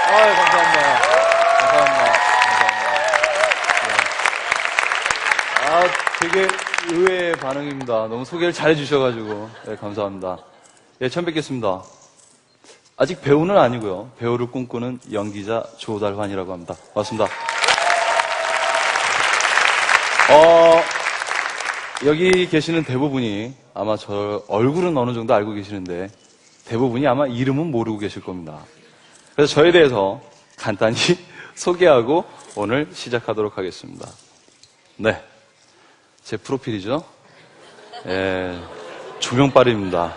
감사합니다. 감사합니다. 되게 의외의 반응입니다. 너무 소개를 잘해주셔가지고. 네, 감사합니다. 예, 처음 뵙겠습니다. 아직 배우는 아니고요. 배우를 꿈꾸는 연기자 조달환이라고 합니다. 반갑습니다. 여기 계시는 대부분이 아마 저 얼굴은 어느 정도 알고 계시는데 대부분이 아마 이름은 모르고 계실 겁니다. 그래서 저에 대해서 간단히 소개하고 오늘 시작하도록 하겠습니다. 네. 제 프로필이죠. 예, 조명빨입니다.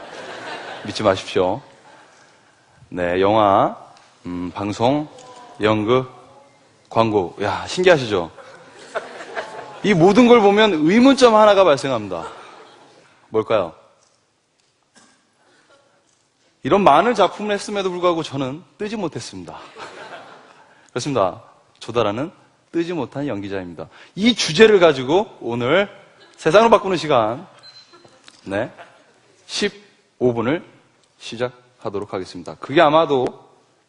믿지 마십시오. 네, 영화, 방송, 연극, 광고. 야, 신기하시죠? 이 모든 걸 보면 의문점 하나가 발생합니다. 뭘까요? 이런 많은 작품을 했음에도 불구하고 저는 뜨지 못했습니다. 그렇습니다. 조달하는 뜨지 못한 연기자입니다. 이 주제를 가지고 오늘 세상을 바꾸는 시간, 네, 15분을 시작하도록 하겠습니다. 그게 아마도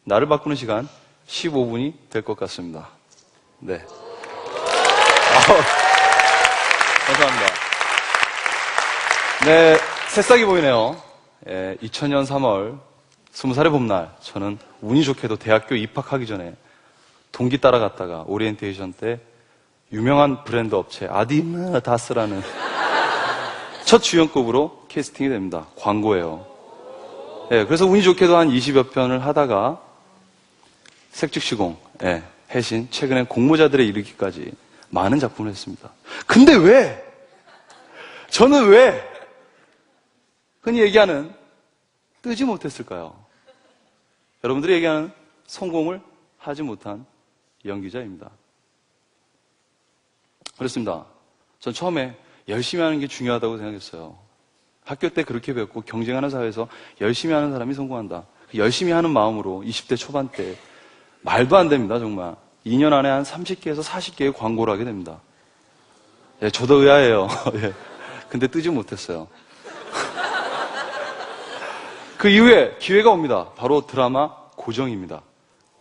나를 바꾸는 시간 15분이 될 것 같습니다. 네. 감사합니다. 네, 새싹이 보이네요. 2000년 3월 20살의 봄날, 저는 운이 좋게도 대학교 입학하기 전에 동기 따라갔다가 오리엔테이션 때 유명한 브랜드 업체 아디다스라는 첫 주연급으로 캐스팅이 됩니다. 광고예요. 네, 그래서 운이 좋게도 한 20여 편을 하다가 색즉시공, 해신, 최근엔 공모자들에 이르기까지 많은 작품을 했습니다. 근데 왜? 저는 왜 흔히 얘기하는 뜨지 못했을까요? 여러분들이 얘기하는 성공을 하지 못한 연기자입니다. 그렇습니다. 전 처음에 열심히 하는 게 중요하다고 생각했어요. 학교 때 그렇게 배웠고 경쟁하는 사회에서 열심히 하는 사람이 성공한다. 열심히 하는 마음으로 20대 초반 때 말도 안 됩니다. 정말 2년 안에 한 30개에서 40개의 광고를 하게 됩니다. 예, 저도 의아해요. 예. 근데 뜨지 못했어요. 그 이후에 기회가 옵니다. 바로 드라마 고정입니다.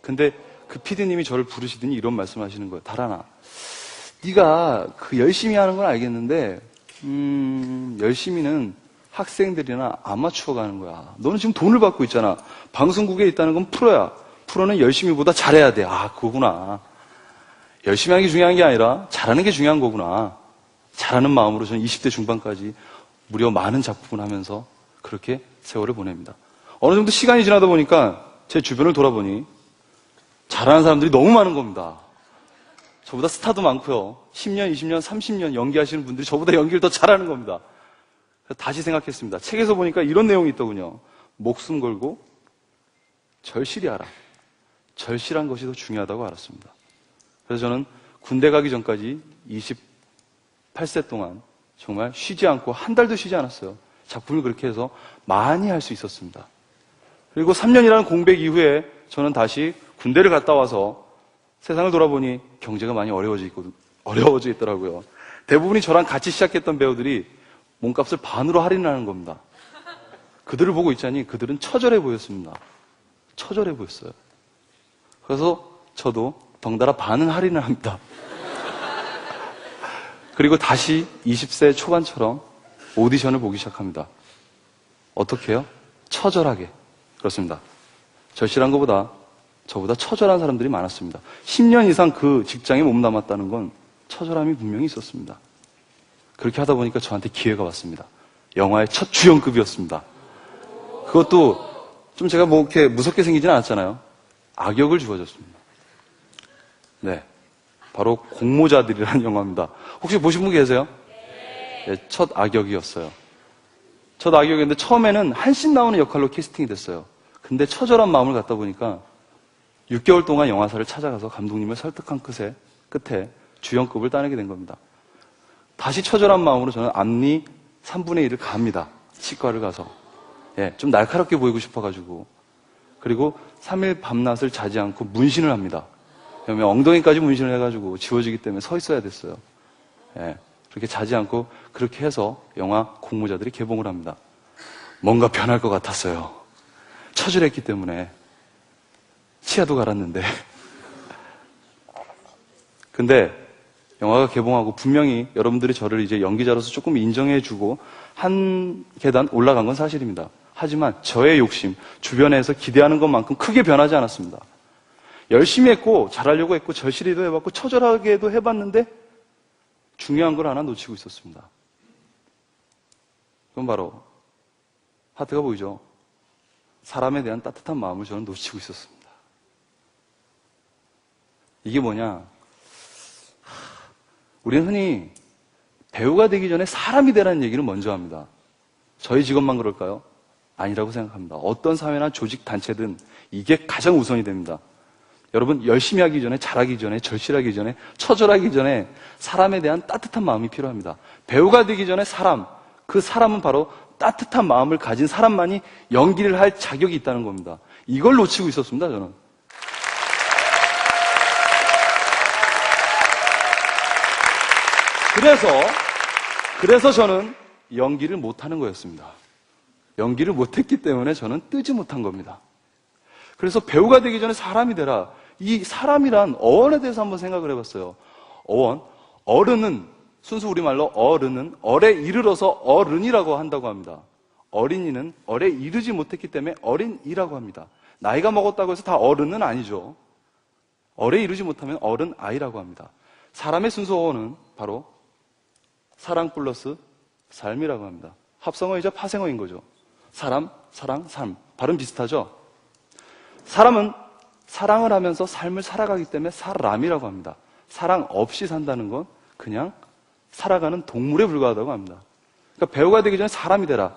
근데 그 PD님이 저를 부르시더니 이런 말씀을 하시는 거예요. 달아나, 네가 그 열심히 하는 건 알겠는데 열심히는 학생들이나 아마추어가 하는 거야. 너는 지금 돈을 받고 있잖아. 방송국에 있다는 건 프로야. 프로는 열심히보다 잘해야 돼. 아, 그거구나. 열심히 하는 게 중요한 게 아니라 잘하는 게 중요한 거구나. 잘하는 마음으로 저는 20대 중반까지 무려 많은 작품을 하면서 그렇게 세월을 보냅니다. 어느 정도 시간이 지나다 보니까 제 주변을 돌아보니 잘하는 사람들이 너무 많은 겁니다. 저보다 스타도 많고요. 10년, 20년, 30년 연기하시는 분들이 저보다 연기를 더 잘하는 겁니다. 그래서 다시 생각했습니다. 책에서 보니까 이런 내용이 있더군요. 목숨 걸고 절실히 하라. 절실한 것이 더 중요하다고 알았습니다. 그래서 저는 군대 가기 전까지 28세 동안 정말 쉬지 않고 한 달도 쉬지 않았어요. 작품을 그렇게 해서 많이 할 수 있었습니다. 그리고 3년이라는 공백 이후에 저는 다시 군대를 갔다 와서 세상을 돌아보니 경제가 많이 어려워져 있더라고요. 대부분이 저랑 같이 시작했던 배우들이 몸값을 반으로 할인하는 겁니다. 그들을 보고 있자니 그들은 처절해 보였습니다. 처절해 보였어요. 그래서 저도 덩달아 반은 할인을 합니다. 그리고 다시 20세 초반처럼 오디션을 보기 시작합니다. 어떻게 해요? 처절하게. 그렇습니다. 절실한 것보다 저보다 처절한 사람들이 많았습니다. 10년 이상 그 직장에 몸담았다는 건 처절함이 분명히 있었습니다. 그렇게 하다 보니까 저한테 기회가 왔습니다. 영화의 첫 주연급이었습니다. 그것도 좀 제가 뭐 이렇게 무섭게 생기진 않았잖아요. 악역을 주어졌습니다. 네. 바로 공모자들이라는 영화입니다. 혹시 보신 분 계세요? 네, 첫 악역이었어요. 첫 악역이었는데 처음에는 한씬 나오는 역할로 캐스팅이 됐어요. 근데 처절한 마음을 갖다 보니까 6개월 동안 영화사를 찾아가서 감독님을 설득한 끝에 주연급을 따내게 된 겁니다. 다시 처절한 마음으로 저는 앞니 3분의 1을 가합니다. 치과를 가서. 예, 좀 날카롭게 보이고 싶어가지고. 그리고 3일 밤낮을 자지 않고 문신을 합니다. 왜냐면 엉덩이까지 문신을 해가지고 지워지기 때문에 서 있어야 됐어요. 예, 그렇게 자지 않고 그렇게 해서 영화 공모자들이 개봉을 합니다. 뭔가 변할 것 같았어요. 처절했기 때문에. 치아도 갈았는데. 근데 영화가 개봉하고 분명히 여러분들이 저를 이제 연기자로서 조금 인정해주고 한 계단 올라간 건 사실입니다. 하지만 저의 욕심, 주변에서 기대하는 것만큼 크게 변하지 않았습니다. 열심히 했고 잘하려고 했고 절실히도 해봤고 처절하게도 해봤는데 중요한 걸 하나 놓치고 있었습니다. 그건 바로 하트가 보이죠? 사람에 대한 따뜻한 마음을 저는 놓치고 있었습니다. 이게 뭐냐? 우리는 흔히 배우가 되기 전에 사람이 되라는 얘기를 먼저 합니다. 저희 직업만 그럴까요? 아니라고 생각합니다. 어떤 사회나 조직, 단체든 이게 가장 우선이 됩니다. 여러분, 열심히 하기 전에, 잘하기 전에, 절실하기 전에, 처절하기 전에 사람에 대한 따뜻한 마음이 필요합니다. 배우가 되기 전에 사람, 그 사람은 바로 따뜻한 마음을 가진 사람만이 연기를 할 자격이 있다는 겁니다. 이걸 놓치고 있었습니다, 저는. 그래서 저는 연기를 못하는 거였습니다. 연기를 못했기 때문에 저는 뜨지 못한 겁니다. 그래서 배우가 되기 전에 사람이 되라. 이 사람이란 어원에 대해서 한번 생각을 해봤어요. 어원, 어른은, 순수 우리말로 어른은 어에 이르러서 어른이라고 한다고 합니다. 어린이는 어에 이르지 못했기 때문에 어린이라고 합니다. 나이가 먹었다고 해서 다 어른은 아니죠. 어에 이르지 못하면 어른 아이라고 합니다. 사람의 순수 어원은 바로 사랑 플러스 삶이라고 합니다. 합성어이자 파생어인 거죠. 사람, 사랑, 삶. 발음 비슷하죠? 사람은 사랑을 하면서 삶을 살아가기 때문에 사람이라고 합니다. 사랑 없이 산다는 건 그냥 살아가는 동물에 불과하다고 합니다. 그러니까 배우가 되기 전에 사람이 되라.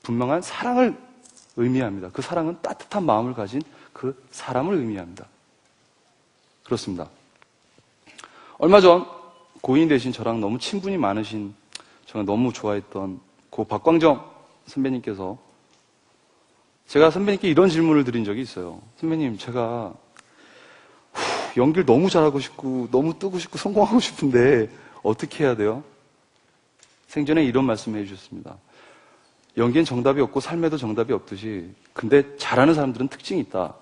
분명한 사랑을 의미합니다. 그 사랑은 따뜻한 마음을 가진 그 사람을 의미합니다. 그렇습니다. 얼마 전 고인 되신 저랑 너무 친분이 많으신, 제가 너무 좋아했던 고 박광정 선배님께서, 제가 선배님께 이런 질문을 드린 적이 있어요. 선배님, 제가 연기를 너무 잘하고 싶고 너무 뜨고 싶고 성공하고 싶은데 어떻게 해야 돼요? 생전에 이런 말씀을 해주셨습니다. 연기엔 정답이 없고 삶에도 정답이 없듯이, 근데 잘하는 사람들은 특징이 있다.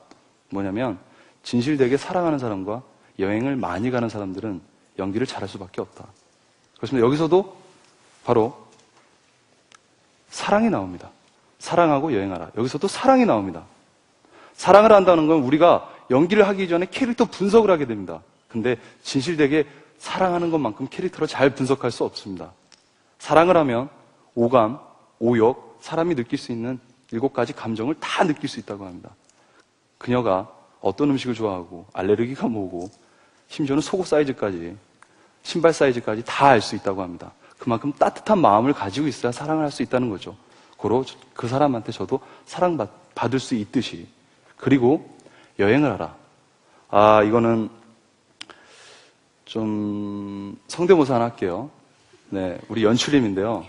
뭐냐면 진실되게 사랑하는 사람과 여행을 많이 가는 사람들은 연기를 잘할 수밖에 없다. 그렇습니다. 여기서도 바로 사랑이 나옵니다. 사랑하고 여행하라. 여기서도 사랑이 나옵니다. 사랑을 한다는 건 우리가 연기를 하기 전에 캐릭터 분석을 하게 됩니다. 근데 진실되게 사랑하는 것만큼 캐릭터를 잘 분석할 수 없습니다. 사랑을 하면 오감, 오욕, 사람이 느낄 수 있는 7가지 감정을 다 느낄 수 있다고 합니다. 그녀가 어떤 음식을 좋아하고 알레르기가 뭐고 심지어는 속옷 사이즈까지, 신발 사이즈까지 다 알 수 있다고 합니다. 그만큼 따뜻한 마음을 가지고 있어야 사랑을 할 수 있다는 거죠. 고로 그 사람한테 저도 사랑받을 수 있듯이. 그리고 여행을 하라. 이거는 좀 성대모사 하나 할게요. 네, 우리 연출님인데요.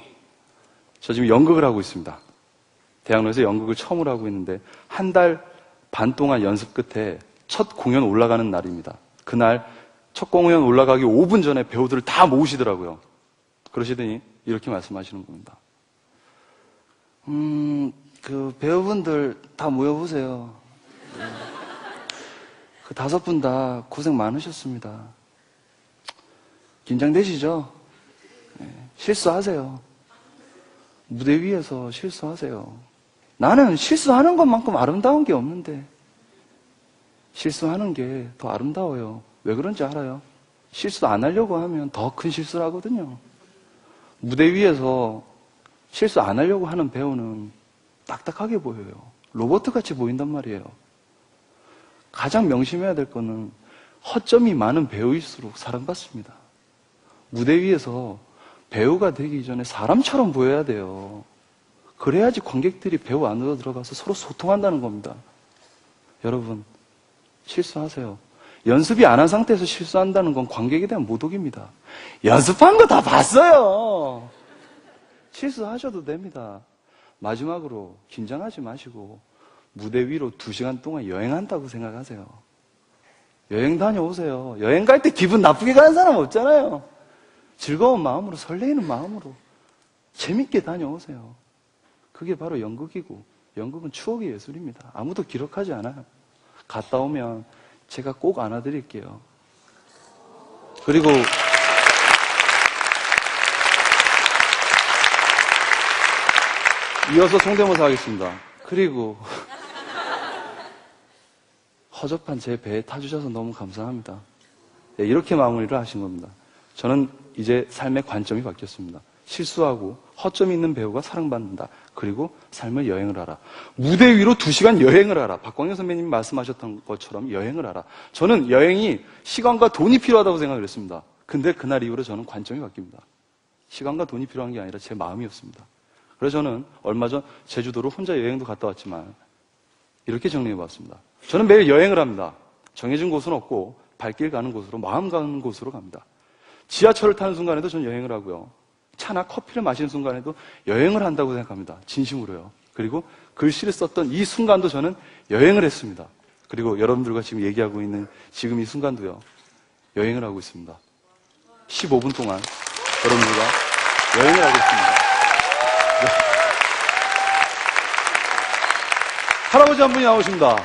저 지금 연극을 하고 있습니다. 대학로에서 연극을 처음으로 하고 있는데 한 달 반 동안 연습 끝에 첫 공연 올라가는 날입니다. 그날 첫 공연 올라가기 5분 전에 배우들을 다 모으시더라고요. 그러시더니 이렇게 말씀하시는 겁니다. 그 배우분들 다 모여보세요. 그 5분 다 고생 많으셨습니다. 긴장되시죠? 네, 실수하세요. 무대 위에서 실수하세요. 나는 실수하는 것만큼 아름다운 게 없는데 실수하는 게 더 아름다워요. 왜 그런지 알아요? 실수 안 하려고 하면 더 큰 실수를 하거든요. 무대 위에서 실수 안 하려고 하는 배우는 딱딱하게 보여요. 로봇같이 보인단 말이에요. 가장 명심해야 될 거는 허점이 많은 배우일수록 사랑받습니다. 무대 위에서 배우가 되기 전에 사람처럼 보여야 돼요. 그래야지 관객들이 배우 안으로 들어가서 서로 소통한다는 겁니다. 여러분, 실수하세요. 연습이 안 한 상태에서 실수한다는 건 관객에 대한 모독입니다. 연습한 거 다 봤어요. 실수하셔도 됩니다. 마지막으로 긴장하지 마시고 무대 위로 2시간 동안 여행한다고 생각하세요. 여행 다녀오세요. 여행 갈 때 기분 나쁘게 가는 사람 없잖아요. 즐거운 마음으로, 설레이는 마음으로 재밌게 다녀오세요. 그게 바로 연극이고, 연극은 추억의 예술입니다. 아무도 기록하지 않아요. 갔다 오면 제가 꼭 안아드릴게요. 그리고 이어서 성대모사 하겠습니다. 그리고 허접한 제 배에 타주셔서 너무 감사합니다. 네, 이렇게 마무리를 하신 겁니다. 저는 이제 삶의 관점이 바뀌었습니다. 실수하고 허점이 있는 배우가 사랑받는다. 그리고 삶을 여행을 하라. 무대 위로 2시간 여행을 하라. 박광현 선배님이 말씀하셨던 것처럼 여행을 하라. 저는 여행이 시간과 돈이 필요하다고 생각을 했습니다. 근데 그날 이후로 저는 관점이 바뀝니다. 시간과 돈이 필요한 게 아니라 제 마음이었습니다. 그래서 저는 얼마 전 제주도로 혼자 여행도 갔다 왔지만 이렇게 정리해봤습니다. 저는 매일 여행을 합니다. 정해진 곳은 없고 발길 가는 곳으로, 마음 가는 곳으로 갑니다. 지하철을 타는 순간에도 저는 여행을 하고요. 차나 커피를 마시는 순간에도 여행을 한다고 생각합니다. 진심으로요. 그리고 글씨를 썼던 이 순간도 저는 여행을 했습니다. 그리고 여러분들과 지금 얘기하고 있는 지금 이 순간도요. 여행을 하고 있습니다. 15분 동안 여러분들과 여행을 하고 있습니다. 네. 할아버지 한 분이 나오십니다.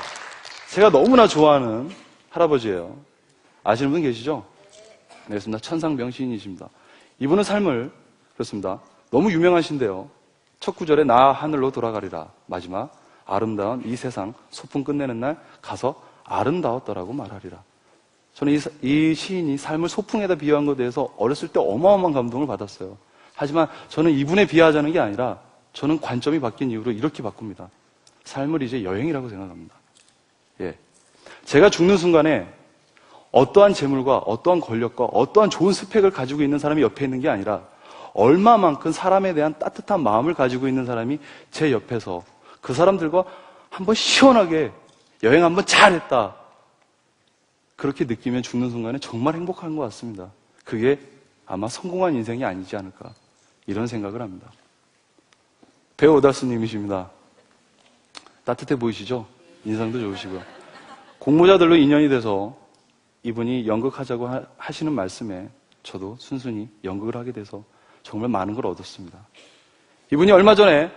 제가 너무나 좋아하는 할아버지예요. 아시는 분 계시죠? 네, 그렇습니다. 천상병 시인이십니다. 이분은 삶을 그렇습니다. 너무 유명하신데요. 첫 구절에 나 하늘로 돌아가리라. 마지막 아름다운 이 세상 소풍 끝내는 날 가서 아름다웠더라고 말하리라. 저는 이 시인이 삶을 소풍에다 비유한 것에 대해서 어렸을 때 어마어마한 감동을 받았어요. 하지만 저는 이분에 비하하자는 게 아니라 저는 관점이 바뀐 이후로 이렇게 바꿉니다. 삶을 이제 여행이라고 생각합니다. 예. 제가 죽는 순간에 어떠한 재물과 어떠한 권력과 어떠한 좋은 스펙을 가지고 있는 사람이 옆에 있는 게 아니라 얼마만큼 사람에 대한 따뜻한 마음을 가지고 있는 사람이 제 옆에서 그 사람들과 한번 시원하게 여행 한번 잘했다. 그렇게 느끼면 죽는 순간에 정말 행복한 것 같습니다. 그게 아마 성공한 인생이 아니지 않을까 이런 생각을 합니다. 배우 오달수님이십니다. 따뜻해 보이시죠? 인상도 좋으시고요. 공모자들로 인연이 돼서 이분이 연극하자고 하시는 말씀에 저도 순순히 연극을 하게 돼서 정말 많은 걸 얻었습니다. 이분이 얼마 전에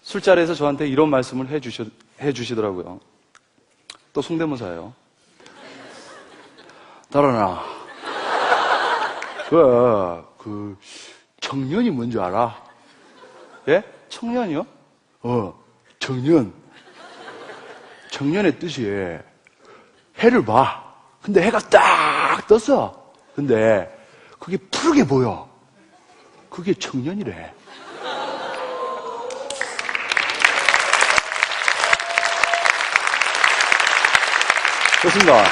술자리에서 저한테 이런 말씀을 해주시더라고요. 또 성대모사예요. 달아나, 청년이 뭔지 알아? 예? 청년이요? 청년. 청년의 뜻이 해를 봐. 근데 해가 딱 떴어. 근데 그게 푸르게 보여. 그게 청년이래. 그렇습니다.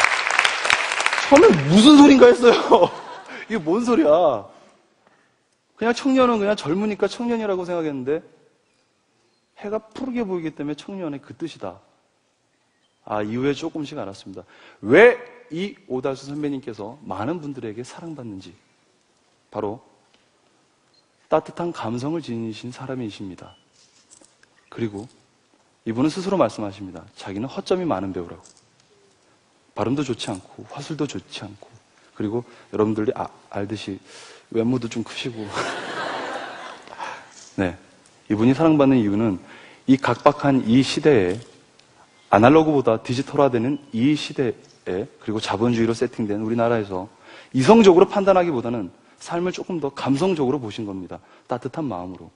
처음에 무슨 소린가 했어요. 이게 뭔 소리야. 그냥 청년은 그냥 젊으니까 청년이라고 생각했는데 해가 푸르게 보이기 때문에 청년의 그 뜻이다. 이후에 조금씩 알았습니다. 왜 이 오달수 선배님께서 많은 분들에게 사랑받는지. 바로 따뜻한 감성을 지니신 사람이십니다. 그리고 이분은 스스로 말씀하십니다. 자기는 허점이 많은 배우라고. 발음도 좋지 않고 화술도 좋지 않고 그리고 여러분들이 알듯이 외모도 좀 크시고 네, 이분이 사랑받는 이유는 이 각박한 이 시대에 아날로그보다 디지털화되는 이 시대에 그리고 자본주의로 세팅된 우리나라에서 이성적으로 판단하기보다는 삶을 조금 더 감성적으로 보신 겁니다. 따뜻한 마음으로.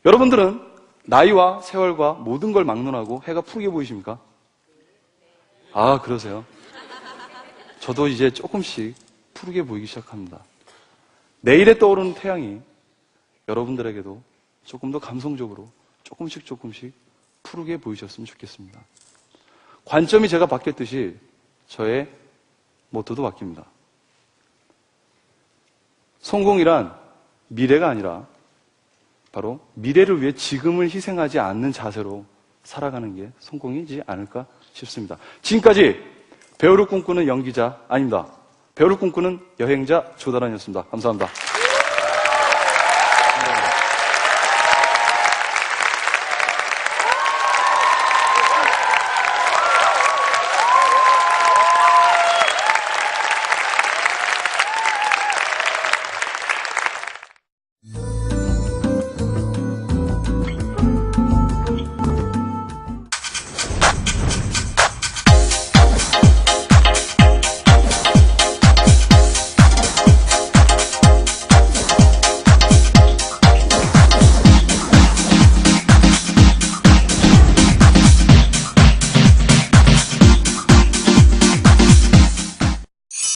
여러분들은 나이와 세월과 모든 걸 막론하고 해가 푸르게 보이십니까? 그러세요? 저도 이제 조금씩 푸르게 보이기 시작합니다. 내일에 떠오르는 태양이 여러분들에게도 조금 더 감성적으로 조금씩 푸르게 보이셨으면 좋겠습니다. 관점이 제가 바뀌었듯이 저의 모토도 바뀝니다. 성공이란 미래가 아니라 바로 미래를 위해 지금을 희생하지 않는 자세로 살아가는 게 성공이지 않을까 싶습니다. 지금까지 배우를 꿈꾸는 연기자 아닙니다. 배우를 꿈꾸는 여행자 조달환이었습니다. 감사합니다.